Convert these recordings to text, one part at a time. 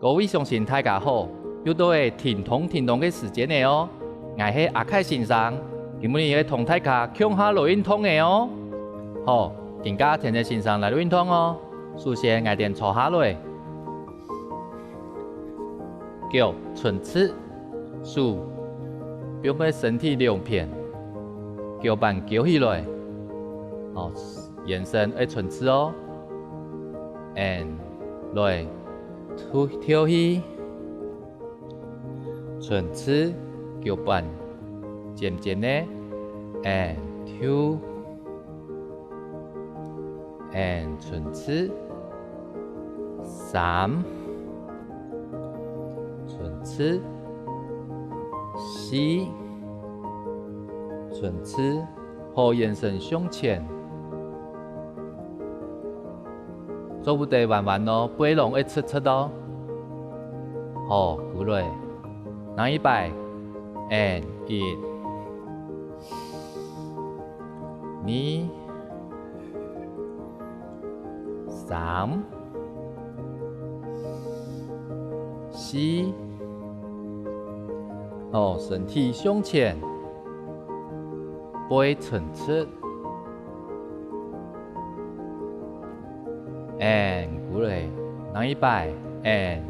各位相信大家好，又到了听通的时间了哦。我是阿凯先生，今日要同大家讲下录音筒的哦。好，大家听着先生来录音筒哦。首先，我先坐下来，脚唇齿，手表面身体两片，脚板翘起来，哦，眼神要唇齿哦。and 来，跳起，唇齿，脚板，渐渐的 and 跳 and 唇齿，三，唇齿，四，唇齿，好，眼神向前。做不得弯弯哦，背拢会侧侧哦。好，过来，拿一摆 ，and 一，二，三，四，哦，身体向前，背侧侧。and 过来，拿一摆 and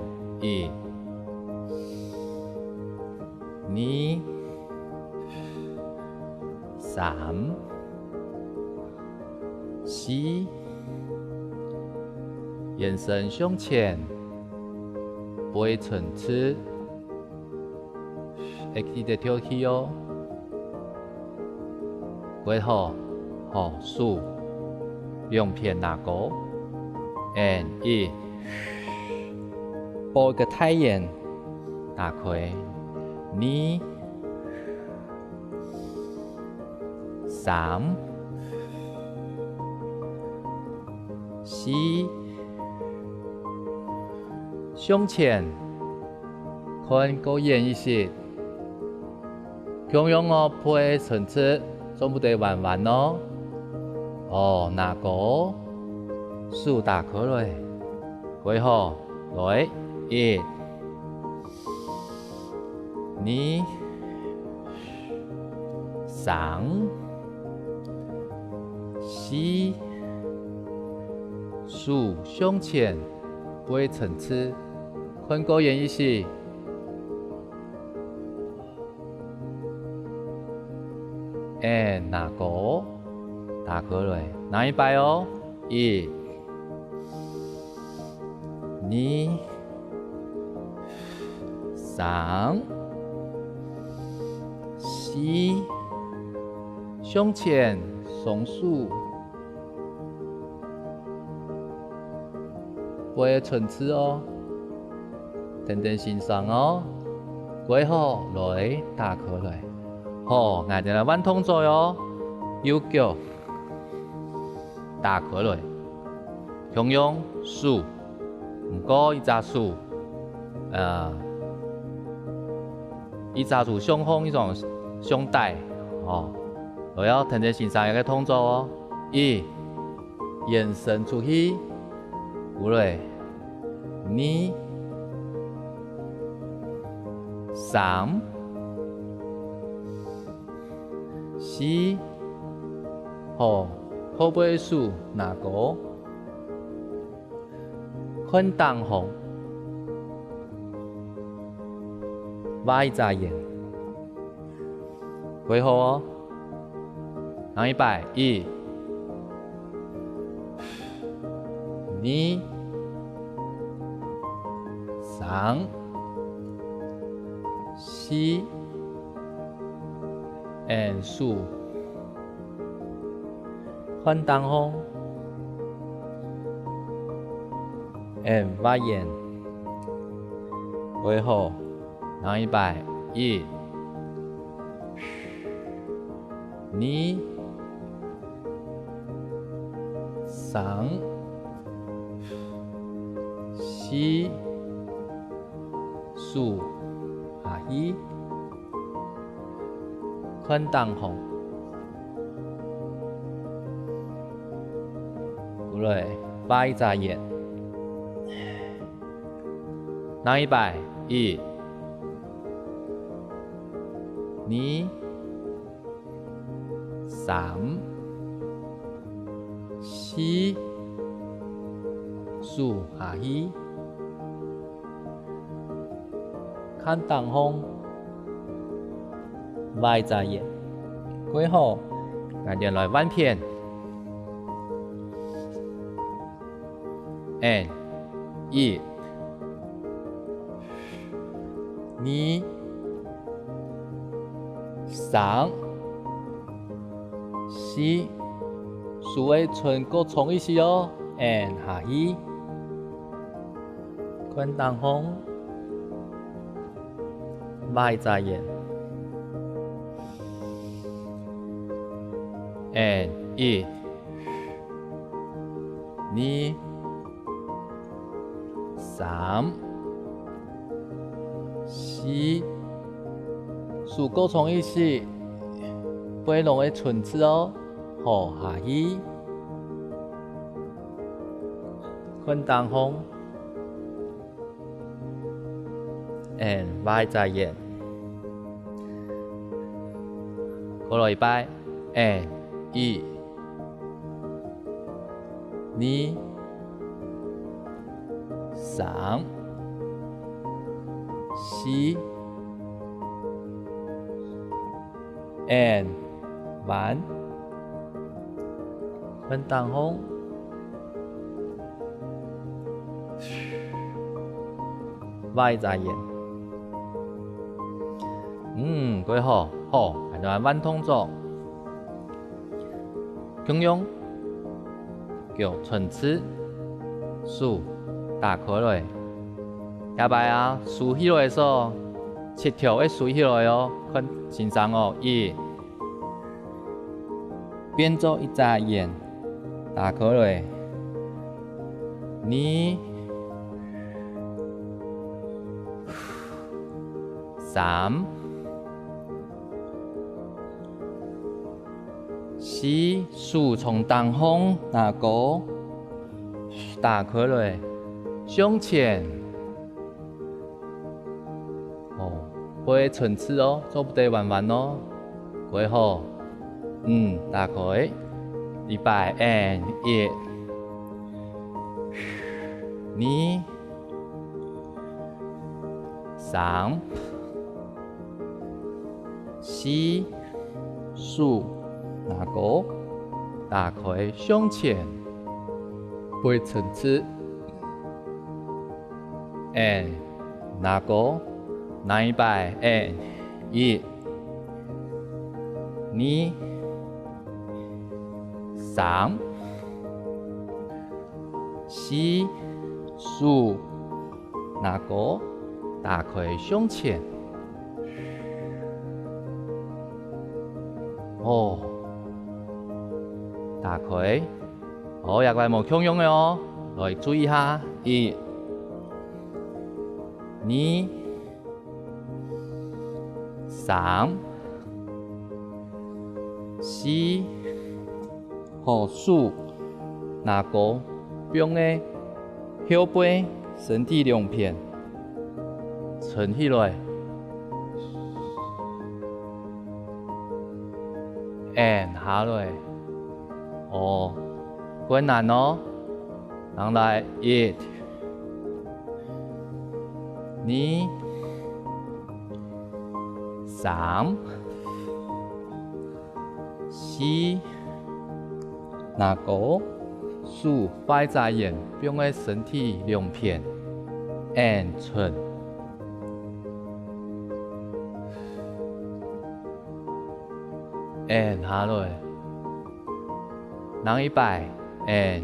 一，二，三，四，眼神向前，背唇齿，会记得跳起哦。过好，好数，两片拿高。and 一，抱一个太阳，打开，二，三，四，向前，看高远一些，同样哦，背唇齿，总不得弯弯哦。哦，拿高。手打开来，过好，来，一，二，三，四，手向前，背唇齿，看高远一些。拿高，打开来，拿一摆哦，一。二，三，四，向前，双手，背唇齿哦，等等欣赏哦，过好来，打开来，好，我哋来弯动作哟，右脚打开来，同样手。唔过，伊只手，伊抓住胸腔一种胸带，哦，我要听着欣赏一个动作哦。一，眼神出去，过来，二，三，四，好，后背手拿高。看当红，挖一眨眼，回后哦，拿一摆，一，二，三，四，and 四，看当红。and 挖眼，回后，拿一摆，一，二，三，四，四，下一，看当红，过来，挖一眨眼。拿100，一、2、3、4、5，下去，看东风，歪眨眼，过后，眼睛来弯片。1、2、3、4，数位唇够冲一些哦。下去，看东风，歪眨眼。1、2、3、4，数够冲一些，背拢的唇齿哦。好，下去，看东风，歪眨眼。过了100，1、2、3、4，完，看东风，歪眨眼。过好，好，还能弯动作。中央，叫唇齿，数打开来，下摆啊，竖起来说，七条会竖起来哦，看欣赏哦。1，变做一眨眼，打开来。2、3、4，数从东风拿高，打开来，向前。背唇齿哦，做不得弯弯哦，过好。打开，100，1、2、3、4，数拿高，打开向前，背唇齿，拿高。拿100，1、2、3、4，数拿高，打开向前。打开。也怪无强用的哦，来注意下。1、2、3、4，数拿高，用的腰背身体两片，撑起来。下来。困难哦。人来1、2、3、4，拿高，数摆眨眼，用的身体两片，寸。下来。人100，1、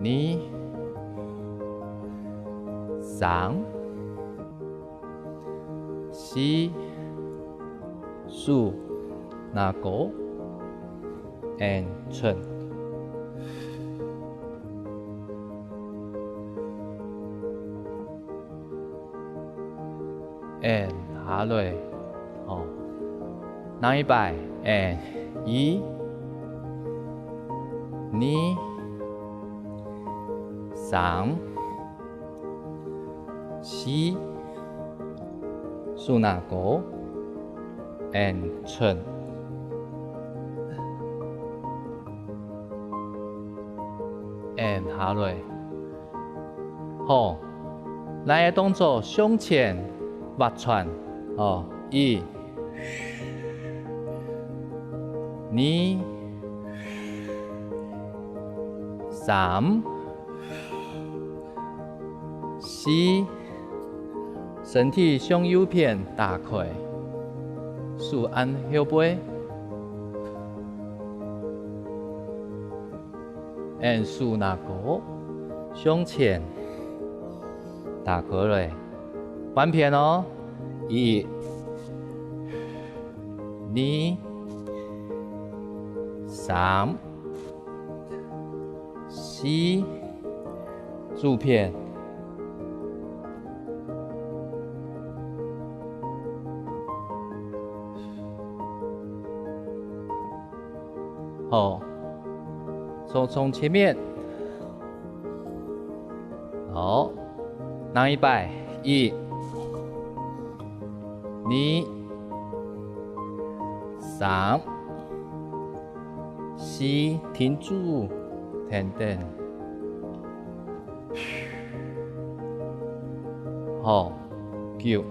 2、3、4，数拿高，寸。下来。人100，1、2、3、西，苏那高，and 寸，and 下落。好，咱个动作胸前划船，哦，一，二，三，四，身体向右边打开，竖按腰背，and 竖那个向前打开来，翻片哦，一，二，三，四，主片。好，从前面，好，拿一摆，一，二，三，四，停住，停顿，好，九，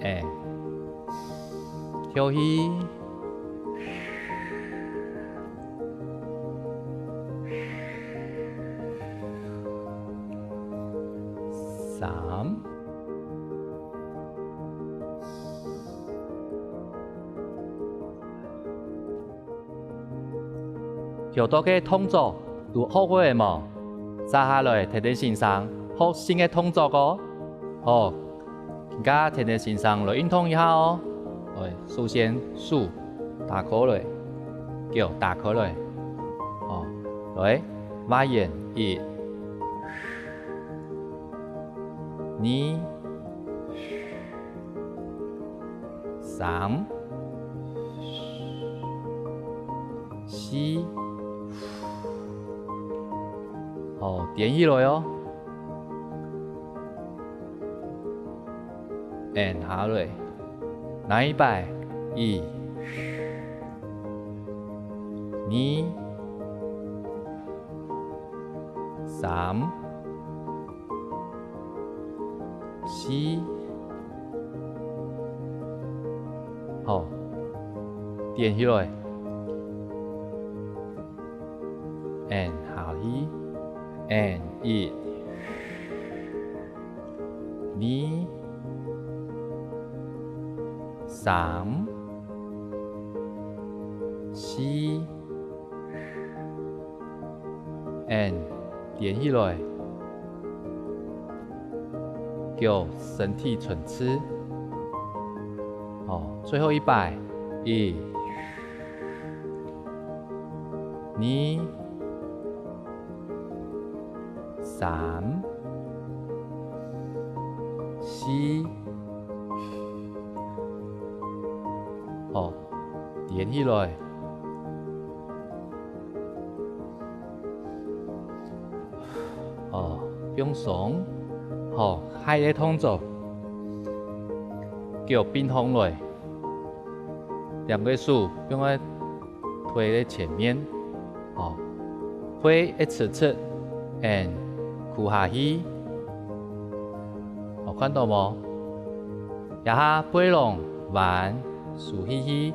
哎。跳起，三，跳到嘅动作都学过嘅冇？揸下来睇睇先生，学新嘅动作個，好，而家睇睇先生来运动一下哦。首先數打開來，腳打開來，哦，來挖眼一、二、三、四，哦，點起來哦，and 下來。拿一摆，一、二、三、四，好，点起来 ，and 下去 ，and 一、二。三、四 ，and 点起来，叫身体唇齿。哦，最后一摆，一、二、三、四。哦，点起来，哦，放松，好，下一个动作，叫并放来，两个手用来推在前面，哦，推一次次 ，and 屈下去，有看到冇？一下背拢完。竖起去，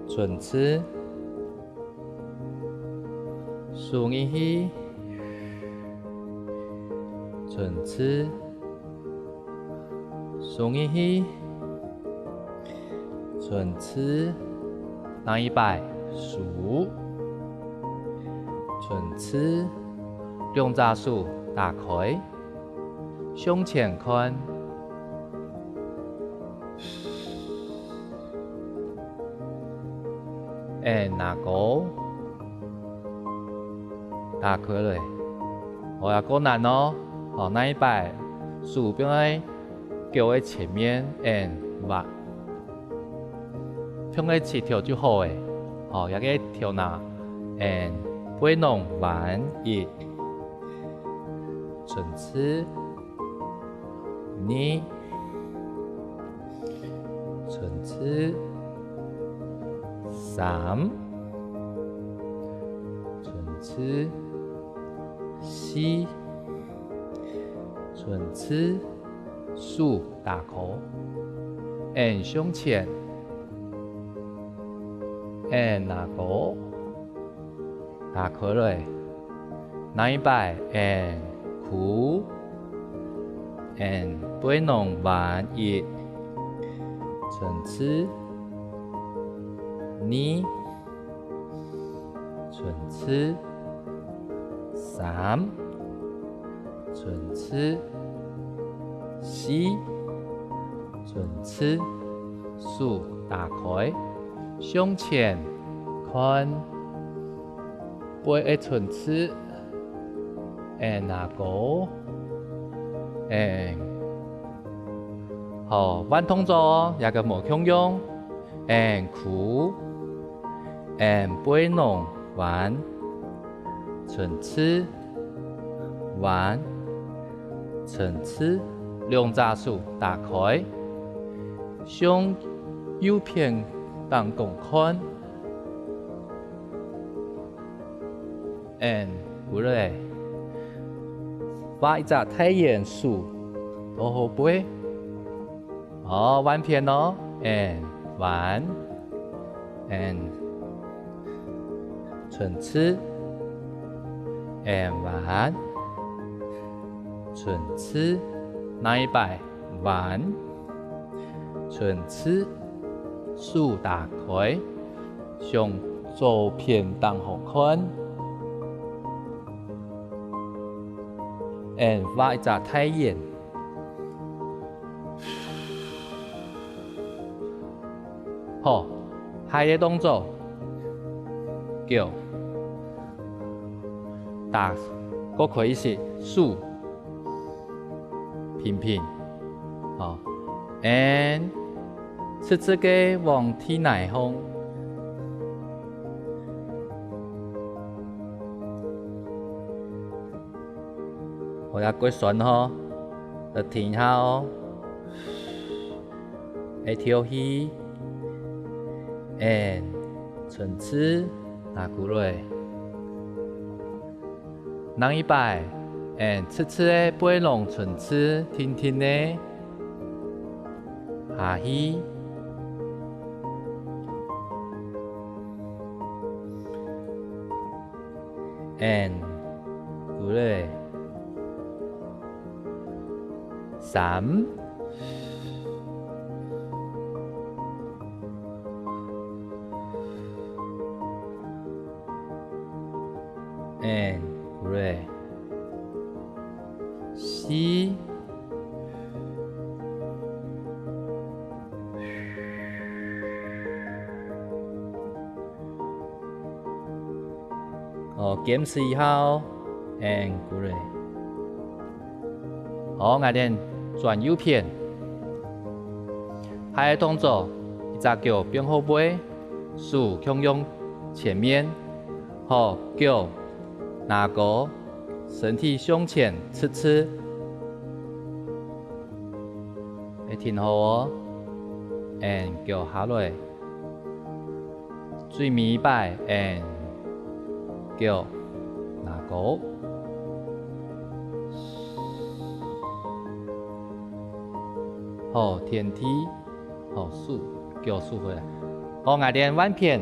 唇齿，竖起去，唇齿，竖起去，唇齿，拿一摆，竖，唇齿，两只手打开，向前看。那个打开来，我也够难哦。好，那一摆手边在脚的前面，and 挖，向个起跳就好诶。好，也个跳那，and 杯弄完一，层次你，层次三，层次四，层次五，大口，胸前。哪个打开来，哪一摆苦，杯弄完一，层次你，层次三，层次四，层次五，打开。胸前看杯的层次，哪个？好，弯动作哦，也个无强用。苦，杯弄完，层次完，层次两只手打开，向右边。当共看过来，画一只太阳树，多好背。弯片哦，弯，层次，弯，层次，哪一摆？弯，层次。树打开，向左片当好看，画一只太阳。好，下一个动作叫打，个可以是树平平，好，是这个往天内方，我要过旋吼，就停下哦，跳起，层次拿过来，人一摆，次次的背拢层次，停停的，下去。过来，三，过来，四，检视一下哦，过来，好，我哋转右片，下个动作，一只脚变后背，手向用前面，好，脚拿高，身体向前，次次，停好哦，脚下来，最尾摆，脚拿高，好，天梯，好，数，脚数回来，好，我哋弯片，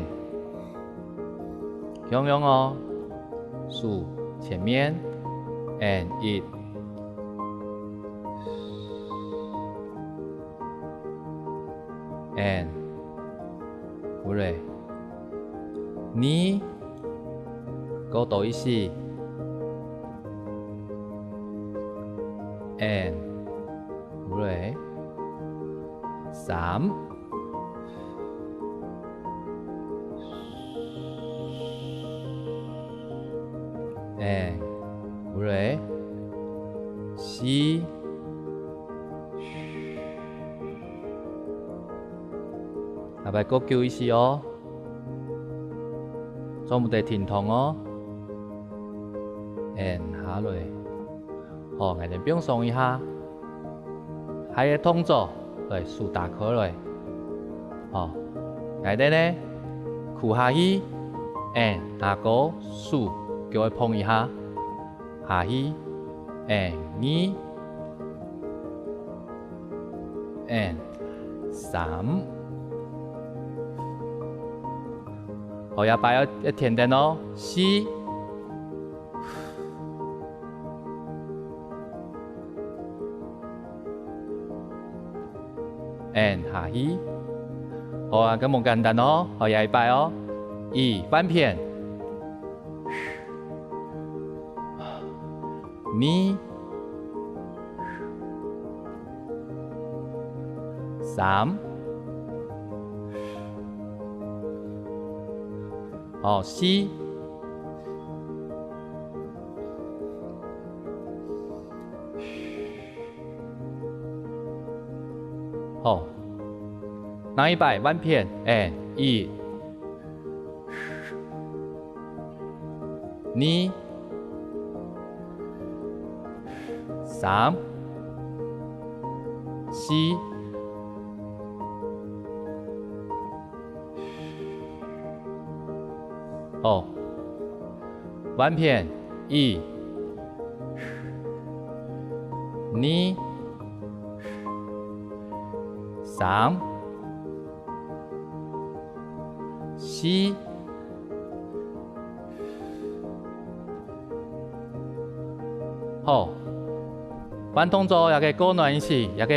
向用哦，数前面，1，过来，你。高度一些，过来，三，过来，四，下摆各叫一些哦，总不得停通哦。下落。好，我哋放鬆一下，下個動作來豎大顆落。好，我哋呢，屈下去，下個豎，叫佢碰一下，下去，2 3。好，要擺一點點哦，4。下去，好啊，咁冇簡單哦，好，下一擺哦，1翻片，2 3，好，4。好，那一擺翻片，1 2 3 4。好，翻片1 2 3 4。好，翻動作也個高難一次，也個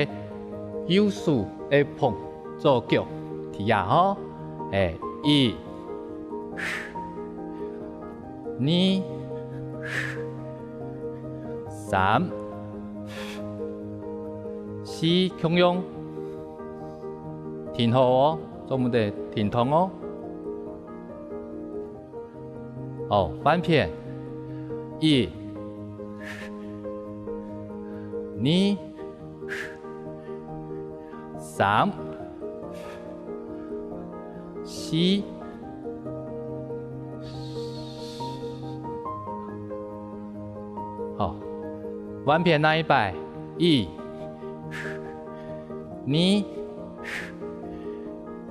右手會碰左腳，提下吼，1 2 3 4，強用。停好哦，做唔得停通哦。好，翻片1 2 3 4。好，翻片那一擺1 2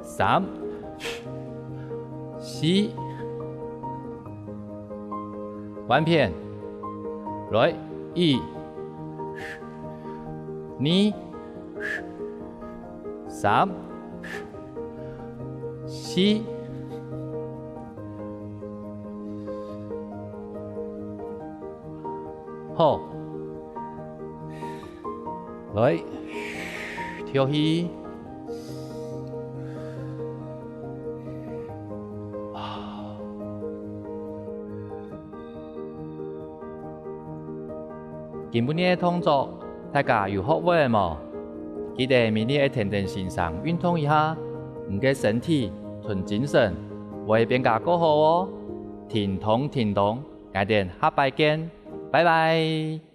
3 4。翻片來1 2 3 4。好，來跳起。今晡日嘅動作，大家有學會冇？記得明日一天天線上運動一下，唔嘅身體純精神，會變加更好哦。停通，我哋下擺見，拜拜。